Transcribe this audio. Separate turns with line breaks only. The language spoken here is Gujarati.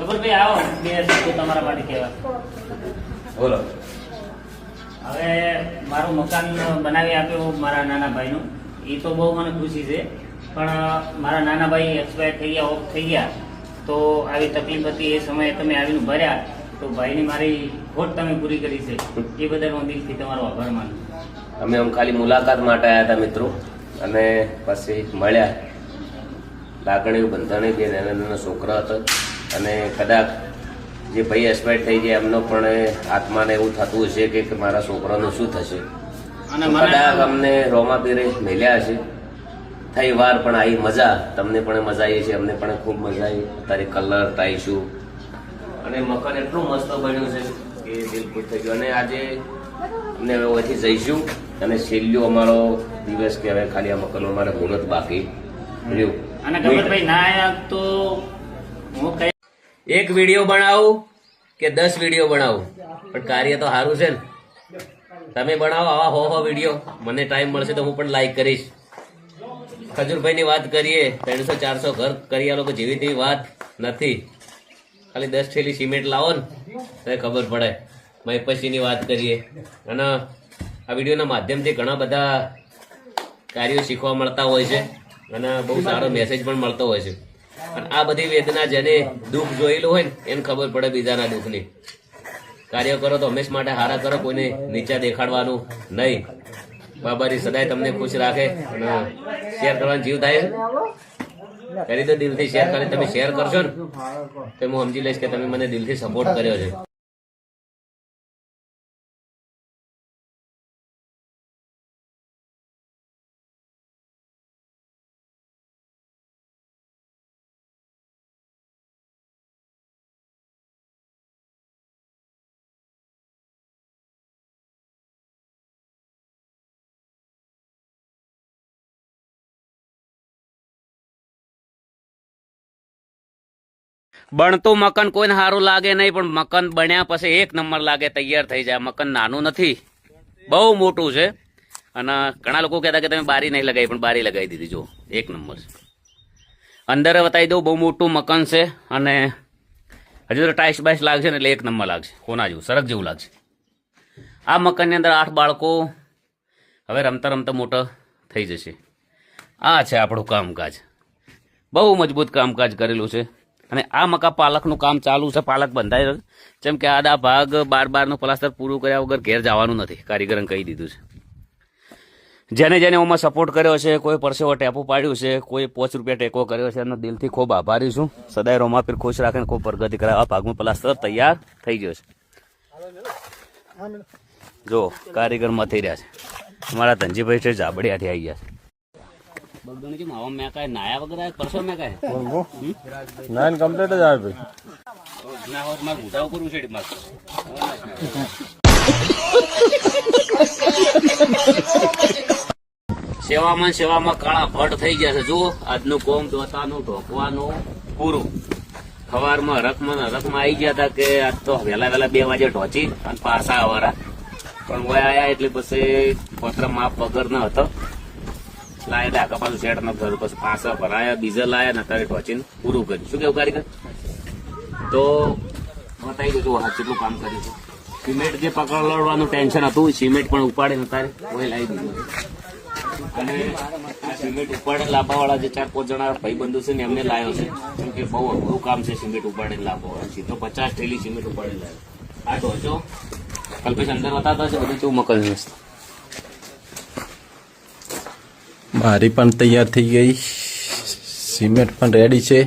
ગબરભાઈ આવો, બે શબ્દો તમારા માટે કહેવા.
બોલો.
હવે મારું મકાન બનાવી આપ્યું મારા નાના ભાઈનું, એ તો બહુ મને ખુશી છે. પણ મારા નાના ભાઈ એક્સપાયર થઈ ગયા, ઓફ થઈ ગયા, તો આવી તકલીફ હતી. એ સમયે તમે આવીને ભર્યા, તો ભાઈની મારી ખોટ તમે પૂરી કરી છે. એ બદલ હું દિલથી તમારો આભાર માનું.
અમે આમ ખાલી મુલાકાત માટે આવ્યા હતા મિત્રો, અને પછી મળ્યા. લાગણીઓ બંધાણી બે નાના નાના છોકરા હતા, અને કદાચ જે ભાઈ એક્સપાયર થઈ ગયા એમનો પણ આત્માને એવું થતું હશે કે મારા છોકરાનું શું થશે. કદાચ અમને રોમાપીરે મેલ્યા હશે. થઈ વાર પણ આવી મજા, તમને પણ મજા આવી છે, અમને પણ ખૂબ મજા આવી. અત્યારે કલર ટાઈશું અને મકાન એટલું મસ્ત બન્યું છે કે દિલ ખુશ થઈ ગયું. અને આજે અમને હવે અહીંથી જઈશું, અને છેલ્લો અમારો દિવસ કે હવે ખાલી આ મકાનનું અમારે મુહૂર્ત બાકી રહ્યું.
અને ગબરભાઈ ના આયા તો હું
એક વિડીયો બનાવું કે 10 વિડીયો બનાવું, પણ કાર્ય તો સારું છે ને. તમે બનાવો આવા હો વિડીયો, મને ટાઈમ મળશે તો હું પણ લાઈક કરીશ. ખજૂરભાઈ ની વાત કરીએ, 300-400 ઘર કરી આ લોકો જેવી તેવી વાત નથી. ખાલી 10 થેલી સિમેન્ટ લાવો ને તો ખબર પડે. મહેપસી ની વાત કરીએ, અને આ વિડીયોના માધ્યમથી ઘણા બધા કાર્યો શીખવા મળતા હોય છે, અને બહુ સારો મેસેજ પણ મળતો હોય છે. અને આ બધી વેદના જેને દુઃખ જોયેલું હોય ને એને ખબર પડે બીજાના દુઃખની. કાર્ય કરો તો હંમેશા માટે સારા કરો, કોઈને નીચા દેખાડવાનું નહીં. બાબારી સદાય તમને ખુશ રાખે. અને શેર કરવાનો જીવ થાય કરી દો દિલથી શેર. કરી તમે શેર કરશો ને તો હું સમજી લઈશ કે તમે મને દિલથી સપોર્ટ કર્યો છે. બનતું મકાન કોઈને સારું લાગે નહીં, પણ મકાન બન્યા પછી એક નંબર લાગે, તૈયાર થઈ જાય. મકાન નાનું નથી, બહુ મોટું છે. અને ઘણા લોકો કહેતા કે તમે બારી નહીં લગાવી, પણ બારી લગાવી દીધી. જો એક નંબર છે. અંદર બતાવી દઉં, બહુ મોટું મકાન છે. અને હજુ તો ટાઈસ બાઈસ લાગશે ને એટલે એક નંબર લાગશે. કોના જેવું, સરસ જેવું લાગશે. આ મકાનની અંદર 8 બાળકો હવે રમતા રમતા મોટા થઈ જશે. આ છે આપણું કામકાજ. બહુ મજબૂત કામકાજ કરેલું છે. અને આ મકા પાલકનું કામ ચાલુ છે. પાલક બંધાઈ રહ્યો, જેમ કે આડા ભાગ બારનું પ્લાસ્ટર પૂરું કર્યા વગર ઘેર જવાનું નથી. કારીગરને કહી દીધું છે. જેને જેને ઓમાં સપોર્ટ કર્યો છે, કોઈ પરસેવો ટેપું પાડ્યું છે, કોઈ 5 રૂપિયા ટેકો કર્યો છે, એનો દિલથી ખૂબ આભારી છું. સદાય રોમાપીર ખુશ રાખે ને ખૂબ પ્રગતિ કરે. આ ભાગનું પ્લાસ્ટર તૈયાર થઈ ગયો છે. જો કારીગર મથી રહ્યા છે. અમારા ધનજીભાઈ છે જાબડિયાથી આવી ગયા છે. બગડોની જે માવા મેં કાંઈ નાયા વગર આવે પરસો મેં કાંઈ
નાઈન કમ્પ્લીટ જ આવે ભાઈ.
ના હોત મારે ઘૂંટાવ કરવું છે મારે. સેવામાં કાળા ભટ્ટ થઈ ગયા છે. જુઓ આજનું કોમ દોતાનું ઢોકવાનું પૂરું. સવારમાં હરખમાં આવી ગયા હતા કે આજ તો વહેલા 2 વાગે ઢોચી અને પાછા આવવાના. પણ વયા આવ્યા એટલે પછી પત્ર માપ વગર ન હતો. લાયા ડાકા પાછું સેટ ન થયું. પછી પાછા ભરાયા, બીજા લાયા ને અત્યારે ઢોચીને પૂરું કર્યું. શું કેવું કારીગર? તો બતાવી દેજો હા કેટલું કામ કર્યું છે. સિમેન્ટ જે પકડવાનું ટેન્શન હતું, સિમેન્ટ પણ ઉપાડે અત્યારે કોઈ લાવી દીધું. અને આ સિમેન્ટ ઉપાડે લાવવાવાળા જે 4-5 જણા ભાઈબંધુ છે ને એમને લાવ્યો છે. કેમ કે બહુ અઘરું કામ છે સિમેન્ટ ઉપાડે લાવવાવાળા. સીધો 50 થેલી સિમેન્ટ ઉપાડે લાવ્યો. આ ઢોચો કલ્પેશ અંદર બતાવતા હશે બધું કેવું મકાન છે.
બારી પણ તૈયાર થઈ ગઈ, સિમેન્ટ પણ રેડી છે.